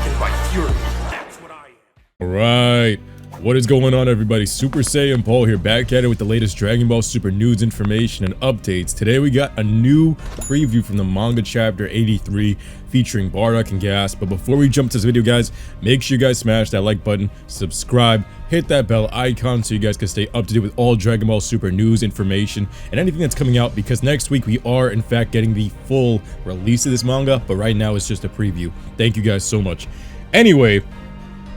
Blinded by fury. That's what I am. Alright, what is going on, everybody? Super Saiyan Paul here, back at it with the latest Dragon Ball Super news, information, and updates. Today we got a new preview from the manga chapter 83 featuring Bardock and Gas. But before we jump to this video, guys, make sure you guys smash that like button, subscribe, hit that bell icon so you guys can stay up to date with all Dragon Ball Super news, information, and anything that's coming out, because next week we are in fact getting the full release of this manga, but right now it's just a preview. Thank you guys so much. Anyway,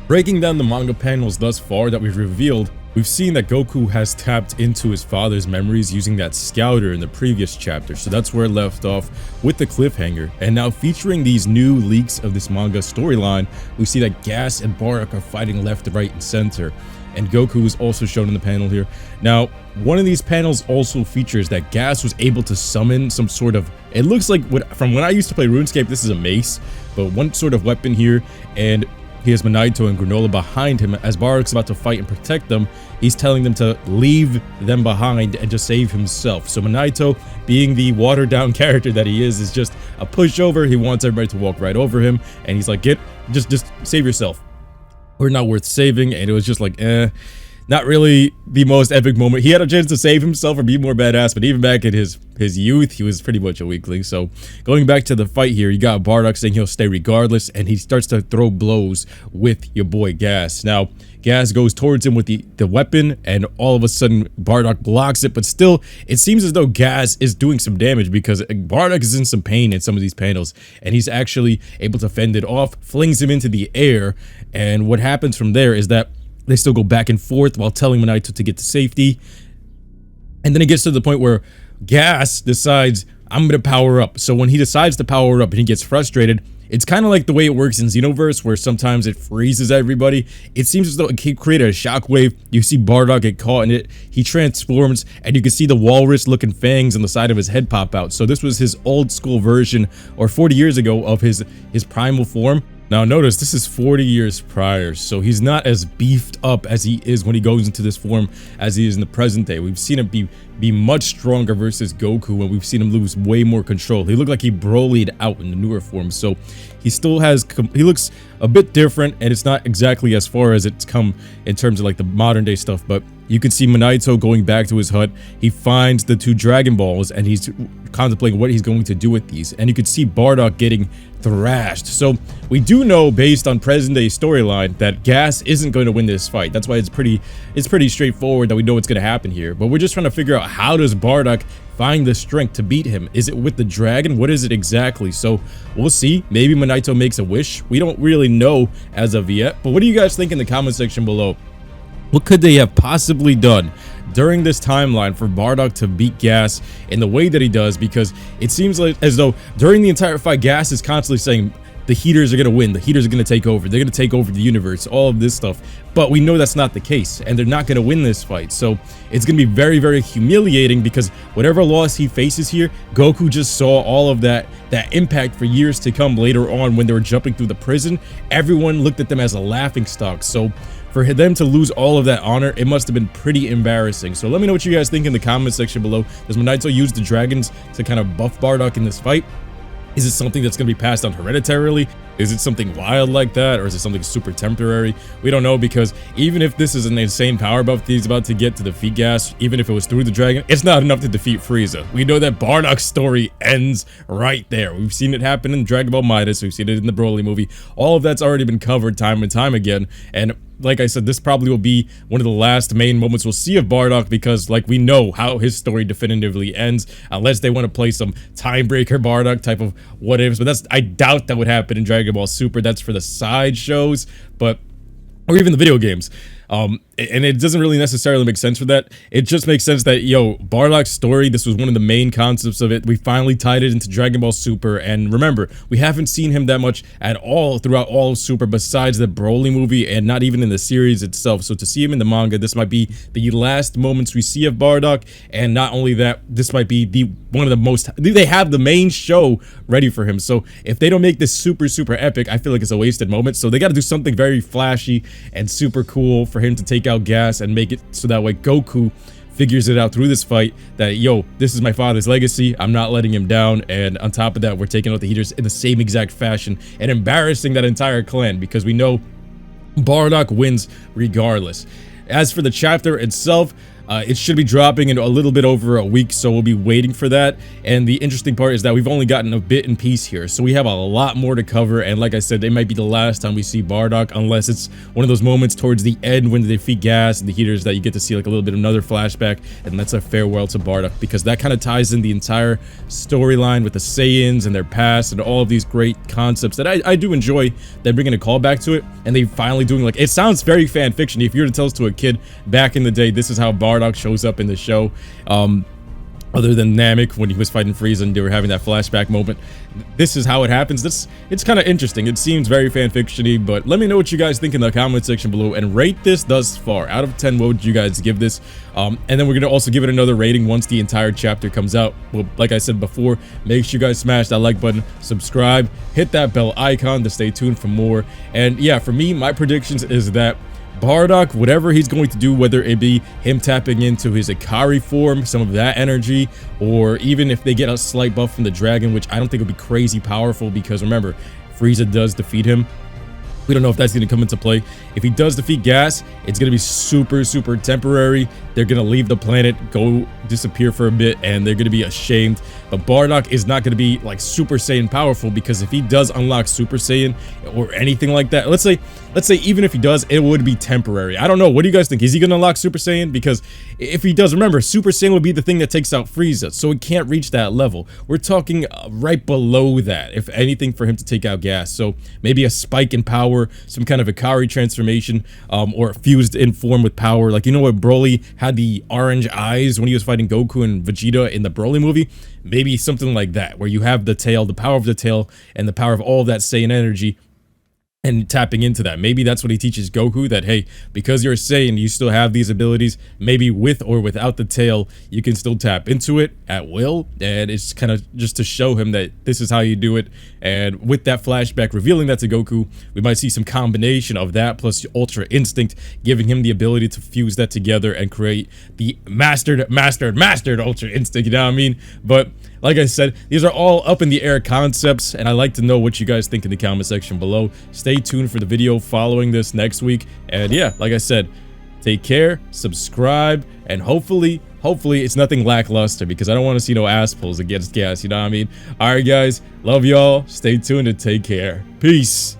breaking down the manga panels thus far that we've revealed, we've seen that Goku has tapped into his father's memories using that scouter in the previous chapter, so that's where it left off with the cliffhanger. And now featuring these new leaks of this manga storyline, we see that Gas and Bardock are fighting left, right, and center, and Goku is also shown in the panel here. Now, one of these panels also features that Gas was able to summon some sort of, it looks like, from when I used to play RuneScape, this is a mace, but one sort of weapon here, and he has Monaito and Granola behind him. As Bardock's about to fight and protect them, he's telling them to leave them behind and just save himself. So Monaito, being the watered down character that he is just a pushover. He wants everybody to walk right over him, and he's like, just save yourself. We're not worth saving. And it was just like, not really the most epic moment. He had a chance to save himself or be more badass, but even back in his youth, he was pretty much a weakling. So going back to the fight here, you got Bardock saying he'll stay regardless, and he starts to throw blows with your boy Gas. Now, Gas goes towards him with the weapon, and all of a sudden Bardock blocks it, but still, it seems as though Gas is doing some damage because Bardock is in some pain in some of these panels, and he's actually able to fend it off, flings him into the air, and what happens from there is that they still go back and forth while telling Monaito to get to safety. And then it gets to the point where Gas decides, I'm going to power up. So when he decides to power up and he gets frustrated, it's kind of like the way it works in Xenoverse, where sometimes it freezes everybody. It seems as though it created a shockwave. You see Bardock get caught in it. He transforms, and you can see the walrus-looking fangs on the side of his head pop out. So this was his old-school version, or 40 years ago, of his primal form. Now notice, this is 40 years prior, so he's not as beefed up as he is when he goes into this form as he is in the present day. We've seen him be much stronger versus Goku, and we've seen him lose way more control. He looked like he Broly'd out in the newer form, so he still has, he looks a bit different, and it's not exactly as far as it's come in terms of like the modern day stuff, but you can see Monaito going back to his hut. He finds the 2 Dragon Balls, and he's contemplating what he's going to do with these, and you can see Bardock getting thrashed. So we do know, based on present day storyline, that Gas isn't going to win this fight. That's why it's pretty straightforward that we know what's going to happen here, but we're just trying to figure out, how does Bardock find the strength to beat him? Is it with the dragon? What is it exactly? So we'll see. Maybe Monaito makes a wish. We don't really know as of yet, but what do you guys think in the comment section below? What could they have possibly done during this timeline for Bardock to beat Gas in the way that he does? Because it seems like as though during the entire fight, Gas is constantly saying the heaters are going to win, the heaters are going to take over, they're going to take over the universe, all of this stuff. But we know that's not the case, and they're not going to win this fight. So it's going to be very, very humiliating, because whatever loss he faces here, Goku just saw all of that impact for years to come later on when they were jumping through the prison. Everyone looked at them as a laughingstock. So for them to lose all of that honor, it must have been pretty embarrassing. So let me know what you guys think in the comment section below. Does Monaito use the dragons to kind of buff Bardock in this fight? Is it something that's going to be passed on hereditarily? Is it something wild like that, or is it something super temporary? We don't know, because even if this is an insane power buff he's about to get to defeat Gas, even if it was through the dragon, it's not enough to defeat Frieza. We know that Bardock's story ends right there. We've seen it happen in Dragon Ball Midas. We've seen it in the Broly movie. All of that's already been covered time and time again. And like I said, this probably will be one of the last main moments we'll see of Bardock, because like we know how his story definitively ends, unless they want to play some timebreaker Bardock type of what ifs. But I doubt that would happen in Dragon Ball Super. That's for the side shows, or even the video games. And it doesn't really necessarily make sense for that. It just makes sense that, yo, Bardock's story, this was one of the main concepts of it. We finally tied it into Dragon Ball Super, and remember, we haven't seen him that much at all throughout all of Super, besides the Broly movie, and not even in the series itself. So to see him in the manga, this might be the last moments we see of Bardock, and not only that, this might be one of the most, they have the main show ready for him. So if they don't make this super epic, I feel like it's a wasted moment. So they got to do something very flashy and super cool for him to take out Gas and make it so that way Goku figures it out through this fight that, yo, this is my father's legacy, I'm not letting him down. And on top of that, we're taking out the heaters in the same exact fashion and embarrassing that entire clan, because we know Bardock wins regardless. As for the chapter itself, it should be dropping in a little bit over a week, so we'll be waiting for that. And the interesting part is that we've only gotten a bit in piece here, so we have a lot more to cover. And like I said, it might be the last time we see Bardock, unless it's one of those moments towards the end when they defeat Gas and the heaters that you get to see like a little bit of another flashback, and that's a farewell to Bardock, because that kind of ties in the entire storyline with the Saiyans and their past and all of these great concepts that I do enjoy. They're bringing a callback to it, and they finally doing, like, it sounds very fan fiction. If you were to tell us to a kid back in the day, this is how Bardock shows up in the show, other than Namek when he was fighting Frieza and they were having that flashback moment, this is how it happens. It's kind of interesting. It seems very fan-fiction-y, but let me know what you guys think in the comment section below, and rate this thus far. Out of 10, what would you guys give this? And then we're gonna also give it another rating once the entire chapter comes out. Well, like I said before, make sure you guys smash that like button, subscribe, hit that bell icon to stay tuned for more. And yeah, for me, my predictions is that Bardock, whatever he's going to do, whether it be him tapping into his Ikari form, some of that energy, or even if they get a slight buff from the dragon, which I don't think would be crazy powerful, because remember, Frieza does defeat him. We don't know if that's going to come into play. If he does defeat Gas, it's going to be super temporary. They're going to leave the planet, go disappear for a bit, and they're going to be ashamed. But Bardock is not going to be like Super Saiyan powerful, because if he does unlock Super Saiyan or anything like that, let's say even if he does, it would be temporary. I don't know. What do you guys think? Is he going to unlock Super Saiyan? Because if he does, remember, Super Saiyan would be the thing that takes out Frieza, so it can't reach that level. We're talking right below that, if anything, for him to take out Gas. So maybe a spike in power, some kind of Ikari transformation, or fused in form with power. Like, you know what, Broly had the orange eyes when he was fighting Goku and Vegeta in the Broly movie? Maybe something like that, where you have the tail, the power of the tail, and the power of all of that Saiyan energy, and tapping into that. Maybe that's what he teaches Goku, that hey, because you're a Saiyan, you still have these abilities. Maybe with or without the tail, you can still tap into it at will. And it's kind of just to show him that this is how you do it. And with that flashback revealing that to Goku, we might see some combination of that plus Ultra Instinct, giving him the ability to fuse that together and create the mastered Ultra Instinct, you know what I mean? But like I said, these are all up in the air concepts, and I'd like to know what you guys think in the comment section below. Stay tuned for the video following this next week. And yeah, like I said, take care, subscribe, and hopefully it's nothing lackluster, because I don't want to see no ass pulls against Gas, you know what I mean? Alright guys, love y'all, stay tuned and take care. Peace.